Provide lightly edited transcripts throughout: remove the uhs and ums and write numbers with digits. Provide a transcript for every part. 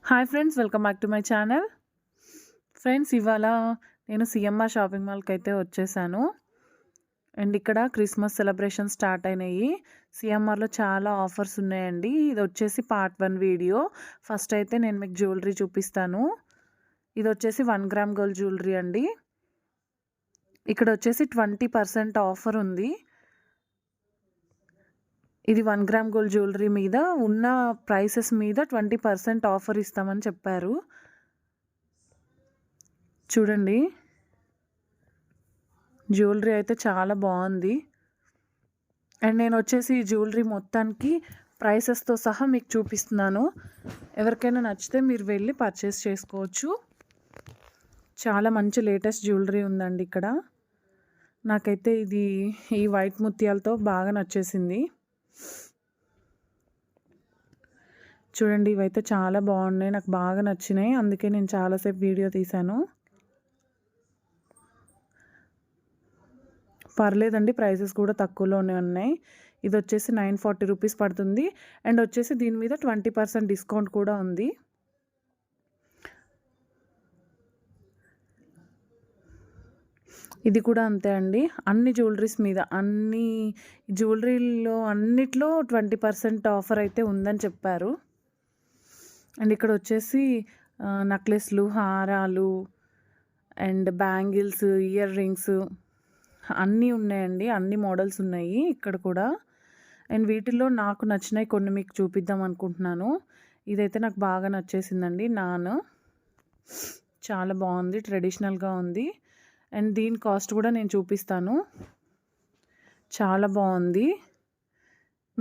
Hi friends, welcome back to my channel. Friends, ఇవాళ నేను CMR shopping మాల్కి అయితే వచ్చేసాను. అండ్ ఇక్కడ క్రిస్మస్ సెలబ్రేషన్ స్టార్ట్ అయినాయి. సిఎంఆర్లో చాలా ఆఫర్స్ ఉన్నాయండి. ఇది వచ్చేసి పార్ట్ 1 వీడియో. ఫస్ట్ అయితే నేను మీకు జ్యువెలరీ చూపిస్తాను. ఇది వచ్చేసి 1 గ్రామ్ గోల్డ్ జ్యువెలరీ అండి. ఇక్కడ వచ్చేసి 20% ఆఫర్ ఉంది. ఇది 1 గ్రామ్ గోల్డ్ జ్యువెలరీ మీద ఉన్న ప్రైసెస్ మీద 20% ఆఫర్ ఇస్తామని చెప్పారు. చూడండి, జ్యువెలరీ అయితే చాలా బాగుంది. అండ్ నేను వచ్చేసి ఈ జ్యువెలరీ మొత్తానికి ప్రైసెస్తో సహా మీకు చూపిస్తున్నాను. ఎవరికైనా నచ్చితే మీరు వెళ్ళి పర్చేస్ చేసుకోవచ్చు. చాలా మంచి లేటెస్ట్ జ్యువెలరీ ఉందండి ఇక్కడ. నాకైతే ఈ వైట్ ముత్యాలతో బాగా నచ్చేసింది. చూడండి, ఇవైతే చాలా బాగున్నాయి, నాకు బాగా నచ్చినాయి. అందుకే నేను చాలాసేపు వీడియో తీశాను. పర్లేదండి, ప్రైసెస్ కూడా తక్కువలోనే ఉన్నాయి. ఇది వచ్చేసి 940 రూపీస్ పడుతుంది. అండ్ వచ్చేసి దీని మీద 20% డిస్కౌంట్ కూడా ఉంది. ఇది కూడా అంతే అండి. అన్ని జ్యువెలరీస్ మీద, అన్ని జ్యువెలరీలో అన్నిట్లో 20% ఆఫర్ అయితే ఉందని చెప్పారు. అండ్ ఇక్కడ వచ్చేసి నెక్లెస్లు, హారాలు అండ్ బ్యాంగిల్స్, ఇయర్ రింగ్స్ అన్నీ ఉన్నాయండి. అన్ని మోడల్స్ ఉన్నాయి ఇక్కడ కూడా. అండ్ వీటిల్లో నాకు నచ్చినవి కొన్ని మీకు చూపిద్దాం అనుకుంటున్నాను. ఇదైతే నాకు బాగా నచ్చేసిందండి. చాలా బాగుంది, ట్రెడిషనల్గా ఉంది. అండ్ దీని కాస్ట్ కూడా నేను చూపిస్తాను. చాలా బాగుంది.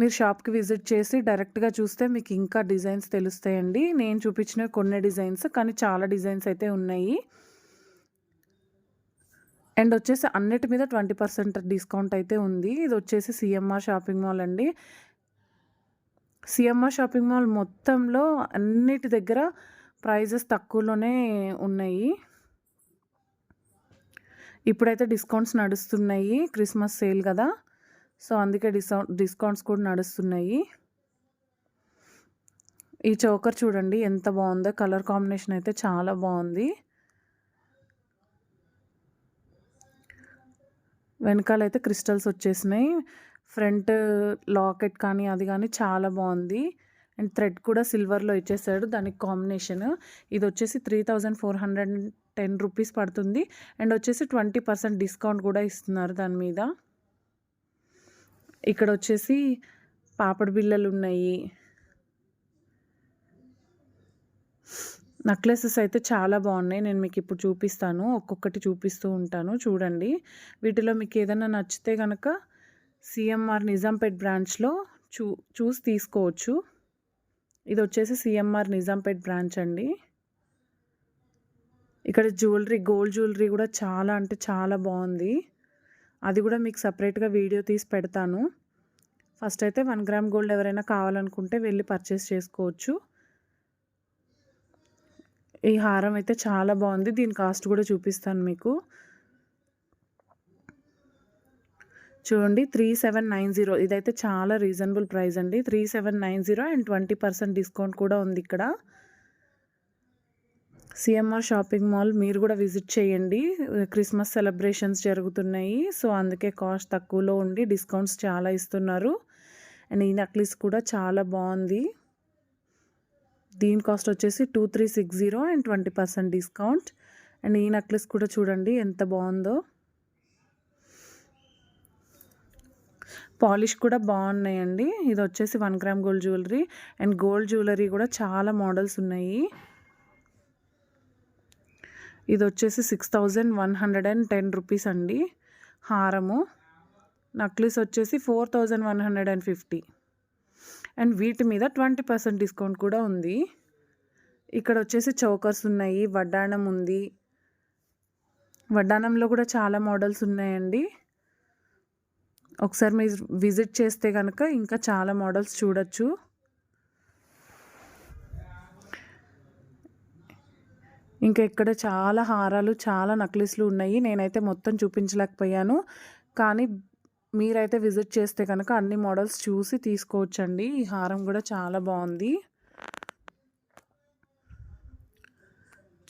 మీరు షాప్కి విజిట్ చేసి డైరెక్ట్గా చూస్తే మీకు ఇంకా డిజైన్స్ తెలుస్తాయండి. నేను చూపించిన కొన్ని డిజైన్స్, కానీ చాలా డిజైన్స్ అయితే ఉన్నాయి. అండ్ వచ్చేసి అన్నిటి మీద 20% డిస్కౌంట్ అయితే ఉంది. ఇది వచ్చేసి సిఎంఆర్ షాపింగ్ మాల్ అండి. సిఎంఆర్ షాపింగ్ మాల్ మొత్తంలో అన్నిటి దగ్గర ప్రైజెస్ తక్కువలోనే ఉన్నాయి. ఇప్పుడైతే డిస్కౌంట్స్ నడుస్తున్నాయి, క్రిస్మస్ సేల్ కదా, సో అందుకే డిస్కౌంట్స్ కూడా నడుస్తున్నాయి. ఈ చోకర్ చూడండి ఎంత బాగుందో, కలర్ కాంబినేషన్ అయితే చాలా బాగుంది. వెనకాలైతే క్రిస్టల్స్ వచ్చేసినాయి. ఫ్రంట్ లాకెట్ కానీ అది కానీ చాలా బాగుంది. అండ్ థ్రెడ్ కూడా సిల్వర్లో ఇచ్చేసాడు దానికి కాంబినేషన్. ఇది వచ్చేసి 3410 రూపీస్ పడుతుంది. అండ్ వచ్చేసి 20% డిస్కౌంట్ కూడా ఇస్తున్నారు దాని మీద. ఇక్కడ వచ్చేసి పాపడి బిళ్ళలు ఉన్నాయి. నెక్లెసెస్ అయితే చాలా బాగున్నాయి. నేను మీకు ఇప్పుడు చూపిస్తాను, ఒక్కొక్కటి చూపిస్తూ ఉంటాను. చూడండి, వీటిలో మీకు ఏదైనా నచ్చితే కనుక సిఎంఆర్ నిజాంపేట్ బ్రాంచ్లో చూసి తీసుకోవచ్చు. ఇది వచ్చేసి సిఎంఆర్ నిజాంపేట్ బ్రాంచ్ అండి. ఇక్కడ జ్యువెలరీ, గోల్డ్ జ్యువెలరీ కూడా చాలా అంటే చాలా బాగుంది. అది కూడా మీకు సపరేట్గా వీడియో తీసి పెడతాను. ఫస్ట్ అయితే 1 గ్రామ్ గోల్డ్ ఎవరైనా కావాలనుకుంటే వెళ్ళి పర్చేస్ చేసుకోవచ్చు. ఈ హారం అయితే చాలా బాగుంది. దీని కాస్ట్ కూడా చూపిస్తాను మీకు. చూడండి, 3790. ఇదైతే చాలా రీజనబుల్ ప్రైస్ అండి. 3790 అండ్ 20% డిస్కౌంట్ కూడా ఉంది ఇక్కడ. సిఎంఆర్ షాపింగ్ మాల్ మీరు కూడా విజిట్ చేయండి. క్రిస్మస్ సెలబ్రేషన్స్ జరుగుతున్నాయి, సో అందుకే కాస్ట్ తక్కువలో ఉండి డిస్కౌంట్స్ చాలా ఇస్తున్నారు. అండ్ ఈ నెక్లెస్ కూడా చాలా బాగుంది. దీని కాస్ట్ వచ్చేసి 2360 అండ్ 20% డిస్కౌంట్. అండ్ ఈ నెక్లెస్ కూడా చూడండి ఎంత బాగుందో. పాలిష్ కూడా బాగున్నాయండి. ఇది వచ్చేసి 1 gram gold jewellery. And gold jewellery కూడా చాలా మోడల్స్ ఉన్నాయి. ఇది వచ్చేసి 6110 రూపీస్ అండి హారము. నెక్లెస్ వచ్చేసి 4150. అండ్ వీటి మీద 20% డిస్కౌంట్ కూడా ఉంది. ఇక్కడ వచ్చేసి చౌకర్స్ ఉన్నాయి, వడ్డాణం ఉంది. వడ్డాణంలో కూడా చాలా మోడల్స్ ఉన్నాయండి. ఒకసారి మీరు విజిట్ చేస్తే కనుక ఇంకా చాలా మోడల్స్ చూడొచ్చు. ఇంకా ఇక్కడ చాలా హారాలు, చాలా నెక్లెస్లు ఉన్నాయి. నేనైతే మొత్తం చూపించలేకపోయాను, కానీ మీరైతే విజిట్ చేస్తే కనుక అన్ని మోడల్స్ చూసి తీసుకోవచ్చండి. ఈ హారం కూడా చాలా బాగుంది.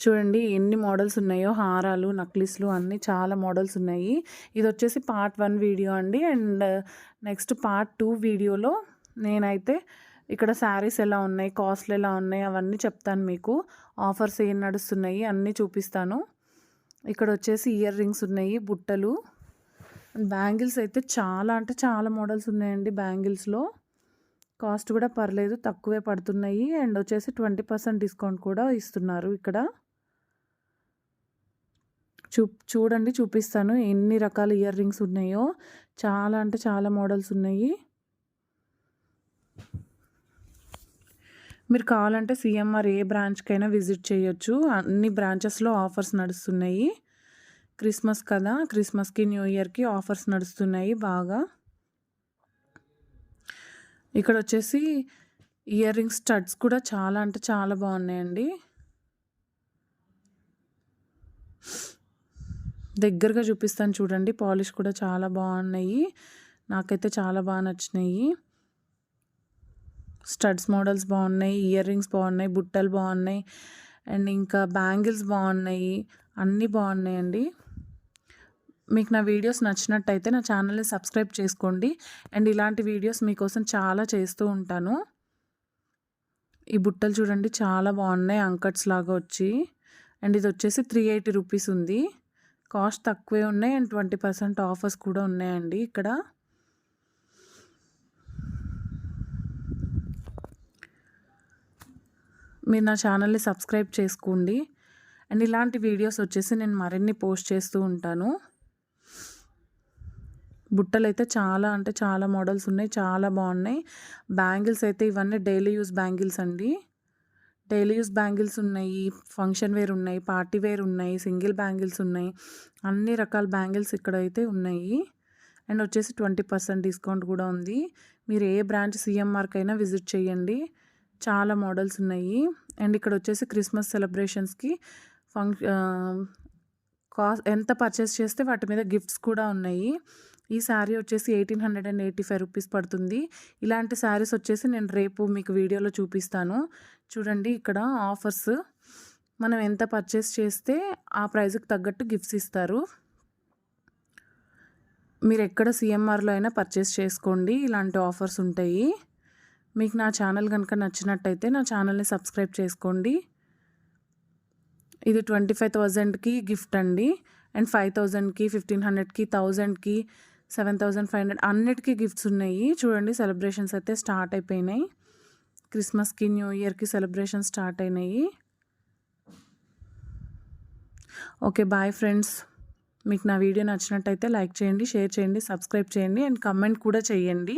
చూడండి ఎన్ని మోడల్స్ ఉన్నాయో, హారాలు, నక్లీస్లు అన్నీ చాలా మోడల్స్ ఉన్నాయి. ఇది వచ్చేసి పార్ట్ 1 వీడియో అండి. అండ్ నెక్స్ట్ పార్ట్ 2 వీడియోలో నేనైతే ఇక్కడ శారీస్ ఎలా ఉన్నాయి, కాస్ట్లు ఎలా ఉన్నాయి అవన్నీ చెప్తాను మీకు. ఆఫర్స్ ఏం నడుస్తున్నాయి అన్నీ చూపిస్తాను. ఇక్కడ వచ్చేసి ఇయర్ రింగ్స్ ఉన్నాయి, బుట్టలు, బ్యాంగిల్స్ అయితే చాలా అంటే చాలా మోడల్స్ ఉన్నాయండి. బ్యాంగిల్స్లో కాస్ట్ కూడా పర్లేదు, తక్కువే పడుతున్నాయి. అండ్ వచ్చేసి 20% డిస్కౌంట్ కూడా ఇస్తున్నారు ఇక్కడ. చూడండి, చూపిస్తాను ఎన్ని రకాల ఇయర్ రింగ్స్ ఉన్నాయో. చాలా అంటే చాలా మోడల్స్ ఉన్నాయి. మీరు కావాలంటే సిఎంఆర్ ఏ బ్రాంచ్కైనా విజిట్ చేయొచ్చు. అన్ని బ్రాంచెస్లో ఆఫర్స్ నడుస్తున్నాయి. క్రిస్మస్ కదా, క్రిస్మస్కి న్యూ ఇయర్కి ఆఫర్స్ నడుస్తున్నాయి బాగా. ఇక్కడ వచ్చేసి ఇయర్ రింగ్స్ స్టడ్స్ కూడా చాలా అంటే చాలా బాగున్నాయండి. దగ్గరగా చూపిస్తాను చూడండి. పాలిష్ కూడా చాలా బాగున్నాయి, నాకైతే చాలా బాగా నచ్చినాయి. స్టడ్స్ మోడల్స్ బాగున్నాయి, ఇయర్ రింగ్స్ బాగున్నాయి, బుట్టలు బాగున్నాయి, అండ్ ఇంకా బ్యాంగిల్స్ బాగున్నాయి, అన్నీ బాగున్నాయండి. మీకు నా వీడియోస్ నచ్చినట్టయితే నా ఛానల్ని సబ్స్క్రైబ్ చేసుకోండి. అండ్ ఇలాంటి వీడియోస్ మీకోసం చాలా చేస్తూ ఉంటాను. ఈ బుట్టలు చూడండి చాలా బాగున్నాయి, అంకట్స్ లాగా వచ్చి. అండ్ ఇది వచ్చేసి 380 రూపీస్ ఉంది. కాస్ట్ తక్కువే ఉన్నాయి అండ్ 20% ఆఫర్స్ కూడా ఉన్నాయండి ఇక్కడ. మీరు నా ఛానల్ని సబ్స్క్రైబ్ చేసుకోండి. అండ్ ఇలాంటి వీడియోస్ వచ్చేసి నేను మరిన్ని పోస్ట్ చేస్తూ ఉంటాను. బుట్టలు అయితే చాలా అంటే చాలా మోడల్స్ ఉన్నాయి, చాలా బాగున్నాయి. బ్యాంగిల్స్ అయితే ఇవన్నీ డైలీ యూస్ బ్యాంగిల్స్ అండి. డైలీ యూస్ బ్యాంగిల్స్ ఉన్నాయి, ఫంక్షన్ వేర్ ఉన్నాయి, పార్టీ వేర్ ఉన్నాయి, సింగిల్ బ్యాంగిల్స్ ఉన్నాయి, అన్ని రకాల బ్యాంగిల్స్ ఇక్కడైతే ఉన్నాయి. అండ్ వచ్చేసి 20% డిస్కౌంట్ కూడా ఉంది. మీరు ఏ బ్రాంచ్ సిఎంఆర్కైనా విజిట్ చేయండి, చాలా మోడల్స్ ఉన్నాయి. అండ్ ఇక్కడ వచ్చేసి క్రిస్మస్ సెలబ్రేషన్స్కి ఎంత పర్చేస్ చేస్తే వాటి మీద గిఫ్ట్స్ కూడా ఉన్నాయి. ఈ శారీ వచ్చేసి 1885 రూపీస్ పడుతుంది. ఇలాంటి శారీస్ వచ్చేసి నేను రేపు మీకు వీడియోలో చూపిస్తాను. చూడండి ఇక్కడ ఆఫర్స్, మనం ఎంత పర్చేస్ చేస్తే ఆ ప్రైస్కి తగ్గట్టు గిఫ్ట్స్ ఇస్తారు. మీరు ఎక్కడ సిఎంఆర్లో అయినా పర్చేస్ చేసుకోండి, ఇలాంటి ఆఫర్స్ ఉంటాయి. మీకు నా ఛానల్ కనుక నచ్చినట్టయితే నా ఛానల్ని సబ్స్క్రైబ్ చేసుకోండి. ఇది 25,000కి గిఫ్ట్ అండి. అండ్ 5,000కి, 1,500కి, 1,000కి, 7,500 అన్నిటికీ గిఫ్ట్స్ ఉన్నాయి. చూడండి సెలబ్రేషన్స్ అయితే స్టార్ట్ అయిపోయినాయి. క్రిస్మస్కి, న్యూ ఇయర్కి సెలబ్రేషన్ స్టార్ట్ అయినాయి. Okay, bye friends. మీకు నా వీడియో నచ్చినట్టయితే లైక్ చేయండి, షేర్ చేయండి, సబ్స్క్రైబ్ చేయండి అండ్ కమెంట్ కూడా చేయండి.